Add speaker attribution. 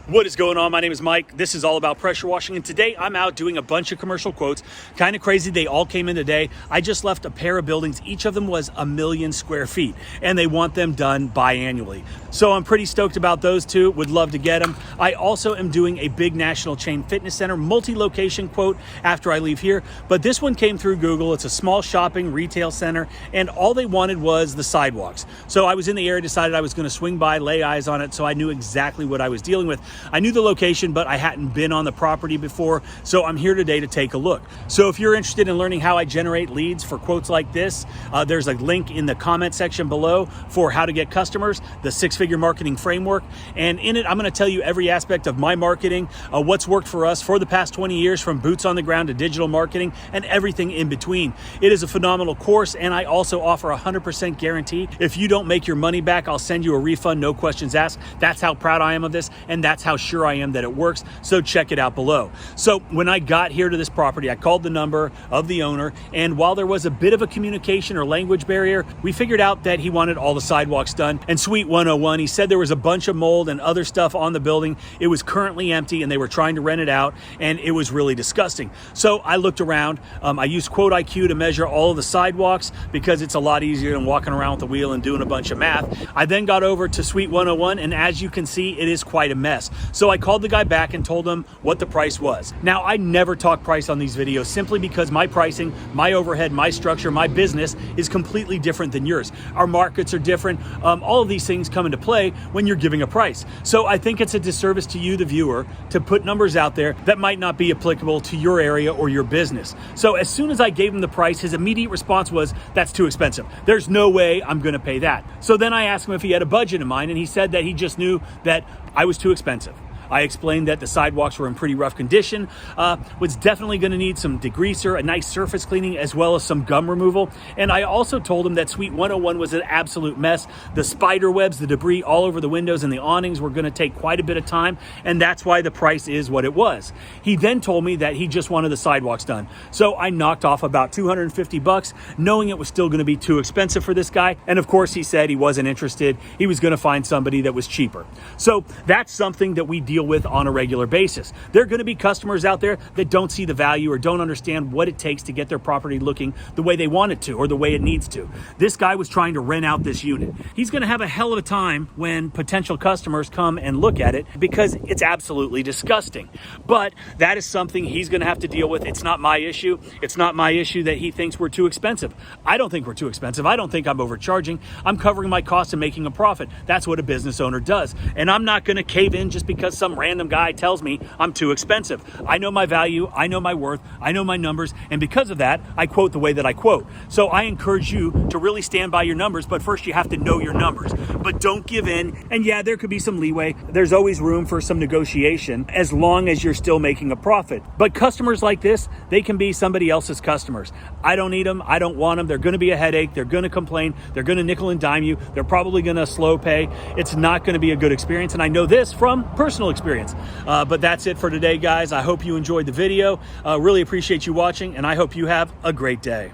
Speaker 1: What is going on? My name is Mike. This is all about pressure washing, and today I'm out doing a bunch of commercial quotes. Kind of crazy, they all came in today. I just left a pair of buildings. Each of them was 1 million square feet, and they want them done biannually. So I'm pretty stoked about those two. Would love to get them. I also am doing a big national chain fitness center multi-location quote after I leave here, but this one came through Google. It's a small shopping retail center, and all they wanted was the sidewalks. So I was in the area, decided I was going to swing by, lay eyes on it, so I knew exactly what I was dealing with. I knew the location, but I hadn't been on the property before, so I'm here today to take a look. So if you're interested in learning how I generate leads for quotes like this, there's a link in the comment section below for how to get customers, the six-figure marketing framework. And in it, I'm going to tell you every aspect of my marketing, what's worked for us for the past 20 years, from boots on the ground to digital marketing and everything in between. It is a phenomenal course, and I also offer a 100% guarantee. If you don't make your money back, I'll send you a refund, no questions asked. That's how proud I am of this, and that's how sure I am that it works. So check it out below. So when I got here to this property, I called the number of the owner, and while there was a bit of a communication or language barrier, we figured out that he wanted all the sidewalks done. And Suite 101, he said there was a bunch of mold and other stuff on the building. It was currently empty, and they were trying to rent it out, and it was really disgusting. So I looked around. I used Quote IQ to measure all of the sidewalks because it's a lot easier than walking around with the wheel and doing a bunch of math. I then got over to Suite 101, and as you can see, it is quite a mess. So I called the guy back and told him what the price was. Now, I never talk price on these videos simply because my pricing, my overhead, my structure, my business is completely different than yours. Our markets are different. All of these things come into play when you're giving a price. So I think it's a disservice to you, the viewer, to put numbers out there that might not be applicable to your area or your business. So as soon as I gave him the price, his immediate response was, "That's too expensive. There's no way I'm going to pay that." So then I asked him if he had a budget in mind, and he said that he just knew that I was too expensive. I explained that the sidewalks were in pretty rough condition, was definitely going to need some degreaser, a nice surface cleaning, as well as some gum removal. And I also told him that Suite 101 was an absolute mess. The spider webs, the debris all over the windows and the awnings were going to take quite a bit of time, and that's why the price is what it was. He then told me that he just wanted the sidewalks done. So I knocked off about $250, knowing it was still going to be too expensive for this guy. And of course, he said he wasn't interested. He was going to find somebody that was cheaper. So that's something that we deal with on a regular basis. There are going to be customers out there that don't see the value or don't understand what it takes to get their property looking the way they want it to or the way it needs to. This guy was trying to rent out this unit. He's going to have a hell of a time when potential customers come and look at it because it's absolutely disgusting. But that is something he's going to have to deal with. It's not my issue. It's not my issue that he thinks we're too expensive. I don't think we're too expensive. I don't think I'm overcharging. I'm covering my costs and making a profit. That's what a business owner does. And I'm not going to cave in just because some random guy tells me I'm too expensive. I know my value, I know my worth, I know my numbers, and because of that, I quote the way that I quote. So I encourage you to really stand by your numbers, but first you have to know your numbers. But don't give in, and yeah, there could be some leeway. There's always room for some negotiation as long as you're still making a profit. But customers like this, they can be somebody else's customers. I don't need them, I don't want them. They're going to be a headache, they're going to complain, they're going to nickel and dime you, they're probably going to slow pay. It's not going to be a good experience, and I know this from personal experience. But that's it for today, guys. I hope you enjoyed the video. Really appreciate you watching, and I hope you have a great day.